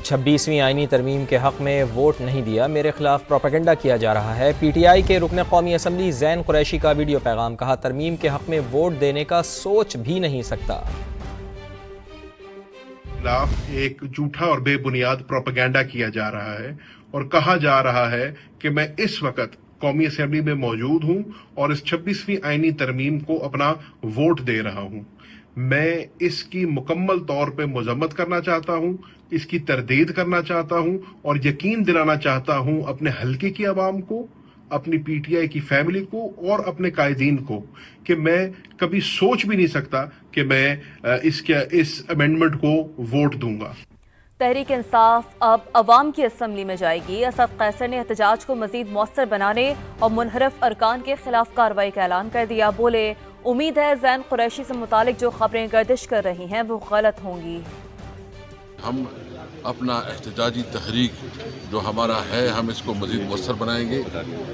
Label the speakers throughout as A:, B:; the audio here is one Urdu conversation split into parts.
A: 26ویں آئینی ترمیم کے حق میں ووٹ نہیں دیا، میرے خلاف پروپیگنڈا کیا جا رہا ہے۔ پی ٹی آئی کے رکن قومی اسمبلی زین قریشی کا ویڈیو پیغام، کہا ترمیم کے حق میں ووٹ دینے کا سوچ بھی نہیں سکتا۔
B: خلاف ایک جھوٹا اور بے بنیاد پروپیگنڈا کیا جا رہا ہے اور کہا جا رہا ہے کہ میں اس وقت قومی اسمبلی میں موجود ہوں اور اس 26ویں آئینی ترمیم کو اپنا ووٹ دے رہا ہوں۔ میں اس کی مکمل طور پہ مذمت کرنا چاہتا ہوں، اس کی تردید کرنا چاہتا ہوں اور یقین دلانا چاہتا ہوں اپنے حلقے کی عوام کو، اپنی پی ٹی آئی کی فیملی کو اور اپنے قائدین کو کہ میں کبھی سوچ بھی نہیں سکتا کہ میں اس امینڈمنٹ کو ووٹ دوں گا۔
C: تحریک انصاف اب عوام کی اسمبلی میں جائے گی۔ اسد قیصر نے احتجاج کو مزید مؤثر بنانے اور منحرف ارکان کے خلاف کارروائی کا اعلان کر دیا۔ بولے امید ہے زین قریشی سے متعلق جو خبریں گردش کر رہی ہیں وہ غلط ہوں گی۔
D: ہم اپنا احتجاجی تحریک جو ہمارا ہے ہم اس کو مزید مؤثر بنائیں گے۔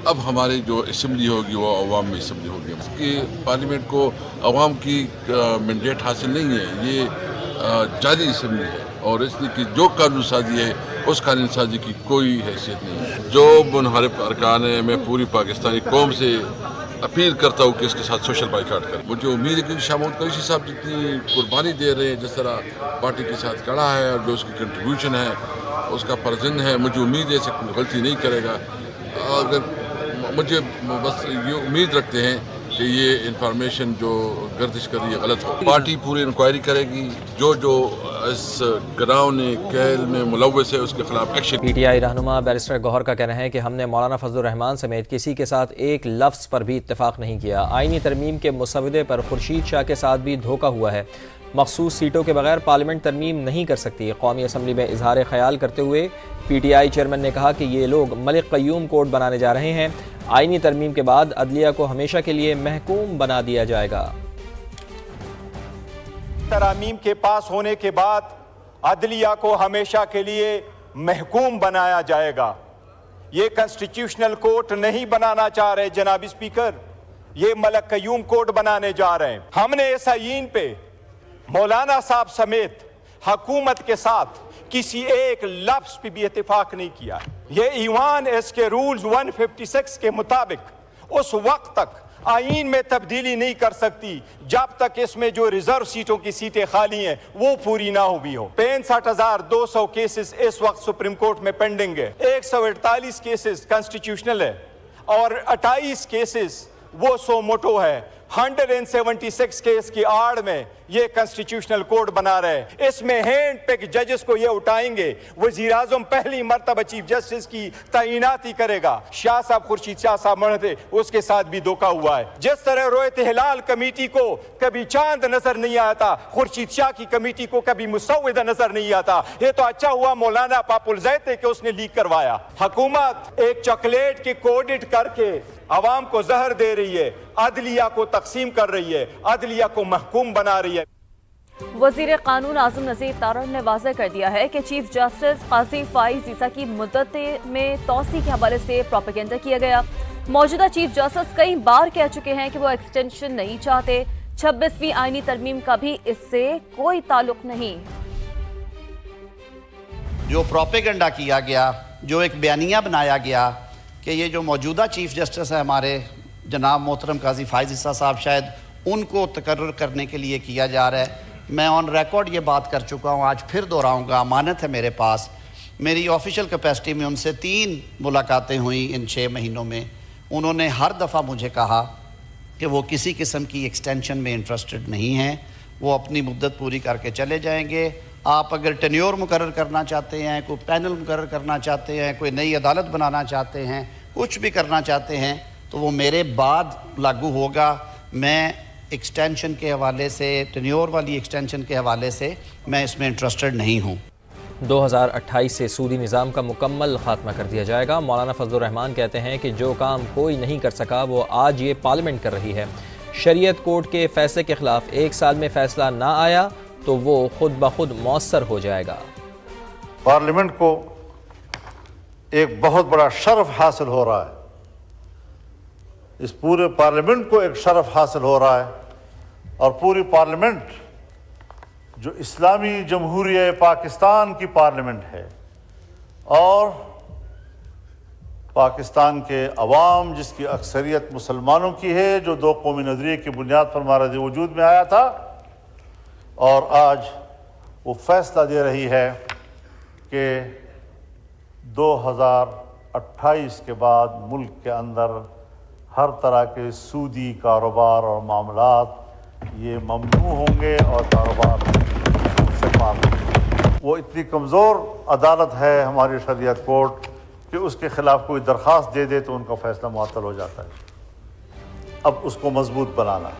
D: اب ہماری جو اسمبلی ہوگی وہ عوام میں اسمبلی ہوگی۔ اس کی پارلیمنٹ کو عوام کی مینڈیٹ حاصل نہیں ہے، یہ جعلی اسمبلی ہے اور اس لیے کہ جو قانون سازی ہے اس قانون سازی کی کوئی حیثیت نہیں ہے۔ جو منحرف ارکان ہیں میں پوری پاکستانی قوم سے اپیل کرتا ہوں کہ اس کے ساتھ سوشل بائیکاٹ کریں۔ مجھے امید ہے کہ شاہ محمود قریشی صاحب جتنی قربانی دے رہے ہیں، جس طرح پارٹی کے ساتھ کھڑا ہے اور جو اس کی کنٹریبیوشن ہے اس کا پرزن ہے، مجھے امید ہے ایسے کوئی غلطی نہیں کرے گا۔ اگر مجھے بس یہ امید رکھتے ہیں کہ یہ انفارمیشن جو گردش کر رہی ہے غلط ہو۔ پارٹی پوری انکوائری کرے گی، جو اس گراؤں نے کیل میں ملوث ہے اس کے خلاف ایکشن۔
A: پی ٹی آئی رہنما بیرسٹر گوہر کا کہنا ہے کہ ہم نے مولانا فضل الرحمان سمیت کسی کے ساتھ ایک لفظ پر بھی اتفاق نہیں کیا۔ آئینی ترمیم کے مسودے پر خورشید شاہ کے ساتھ بھی دھوکہ ہوا ہے۔ مخصوص سیٹوں کے بغیر پارلیمنٹ ترمیم نہیں کر سکتی۔ قومی اسمبلی میں اظہار خیال کرتے ہوئے پی ٹی آئی چیئرمین نے کہا کہ یہ لوگ ملک قیوم کوڈ بنانے جا رہے ہیں۔ آئینی ترمیم کے بعد عدلیہ کو ہمیشہ کے لیے محکوم بنا دیا جائے گا۔
E: ترامیم کے پاس ہونے کے بعد عدلیہ کو ہمیشہ کے لیے محکوم بنایا جائے گا۔ یہ کنسٹیٹیوشنل کورٹ نہیں بنانا چاہ رہے جناب اسپیکر، یہ ملک قیوم کورٹ بنانے جا رہے ہیں۔ ہم نے اس آئین پہ مولانا صاحب سمیت حکومت کے ساتھ کسی ایک لفظ پہ بھی اتفاق نہیں کیا۔ یہ ایوان اس کے رولز 156 کے مطابق اس وقت تک آئین میں تبدیلی نہیں کر سکتی جب تک اس میں جو ریزرو سیٹوں کی سیٹیں خالی ہیں وہ پوری نہ ہوئی ہو۔ 65,200 کیسز اس وقت سپریم کورٹ میں پینڈنگ ہے، 148 کیسز کنسٹیٹیوشنل ہے اور 28 کیسز وہ سو موٹو ہے۔ 176 کیس کی آڑ میں یہ کنسٹیٹیوشنل کوڈ بنا رہے ہیں۔ اس میں ہینڈ پک ججز کو یہ اٹھائیں گے، وزیر اعظم پہلی مرتبہ چیف جسٹس کی تعیناتی کرے گا۔ شاہ صاحب خورشید شاہ صاحب مرے تھے، اس کے ساتھ بھی دھوکہ ہوا ہے۔ جس طرح رویت ہلال کمیٹی کو کبھی چاند نظر نہیں آتا، خورشید شاہ کی کمیٹی کو کبھی مسودہ نظر نہیں آتا۔ یہ تو اچھا ہوا مولانا پاپل زید کہ اس نے لیک کروایا۔ حکومت ایک چاکلیٹ کے کوڈٹ کر کے عوام کو زہر دے رہی ہے، عدلیہ کو تقسیم کر رہی ہے، عدلیہ کو محکوم بنا رہی ہے۔
C: وزیر قانون اعظم نذیر تارڑ نے واضح کر دیا ہے کہ چیف جسٹس قاضی فائز عیسیٰ کی مدت میں توسیع کے حوالے سے پروپیگنڈا کیا گیا۔ موجودہ چیف جسٹس کئی بار کہہ چکے ہیں کہ وہ ایکسٹینشن نہیں چاہتے۔ 26ویں آئینی ترمیم کا بھی اس سے کوئی تعلق نہیں۔
F: جو پروپیگنڈا کیا گیا، جو ایک بیانیہ بنایا گیا کہ یہ جو موجودہ چیف جسٹس ہیں ہمارے جناب محترم قاضی فائز عیسیٰ صاحب، شاید ان کو تقرر کرنے کے لیے کیا جا رہا ہے۔ میں آن ریکارڈ یہ بات کر چکا ہوں، آج پھر دہراؤں گا، امانت ہے میرے پاس۔ میری آفیشیل کیپیسٹی میں ان سے 3 ملاقاتیں ہوئیں ان 6 مہینوں میں۔ انہوں نے ہر دفعہ مجھے کہا کہ وہ کسی قسم کی ایکسٹینشن میں انٹرسٹڈ نہیں ہیں، وہ اپنی مدت پوری کر کے چلے جائیں گے۔ آپ اگر ٹینیور مقرر کرنا چاہتے ہیں، کوئی پینل مقرر کرنا چاہتے ہیں، کوئی نئی عدالت بنانا چاہتے ہیں، کچھ بھی کرنا چاہتے ہیں تو وہ میرے بعد لاگو ہوگا۔ میں ایکسٹینشن کے حوالے سے، ٹینیور والی ایکسٹینشن کے حوالے سے میں اس میں انٹرسٹڈ نہیں ہوں۔
A: 2028 سے سودی نظام کا مکمل خاتمہ کر دیا جائے گا۔ مولانا فضل الرحمان کہتے ہیں کہ جو کام کوئی نہیں کر سکا وہ آج یہ پارلیمنٹ کر رہی ہے۔ شریعت کورٹ کے فیصلے کے خلاف 1 سال میں فیصلہ نہ آیا تو وہ خود بخود مؤثر ہو جائے گا۔
G: پارلیمنٹ کو ایک بہت بڑا شرف حاصل ہو رہا ہے، اس پورے پارلیمنٹ کو ایک شرف حاصل ہو رہا ہے اور پوری پارلیمنٹ جو اسلامی جمہوریہ پاکستان کی پارلیمنٹ ہے اور پاکستان کے عوام جس کی اکثریت مسلمانوں کی ہے، جو دو قومی نظریے کی بنیاد پر ہمارا وجود میں آیا تھا، اور آج وہ فیصلہ دے رہی ہے کہ 2028 کے بعد ملک کے اندر ہر طرح کے سودی کاروبار اور معاملات یہ ممنوع ہوں گے اور کاروبار سے پاک ہوں گے۔ وہ اتنی کمزور عدالت ہے ہماری شریعت کورٹ کہ اس کے خلاف کوئی درخواست دے دے تو ان کا فیصلہ معطل ہو جاتا ہے۔ اب اس کو مضبوط بنانا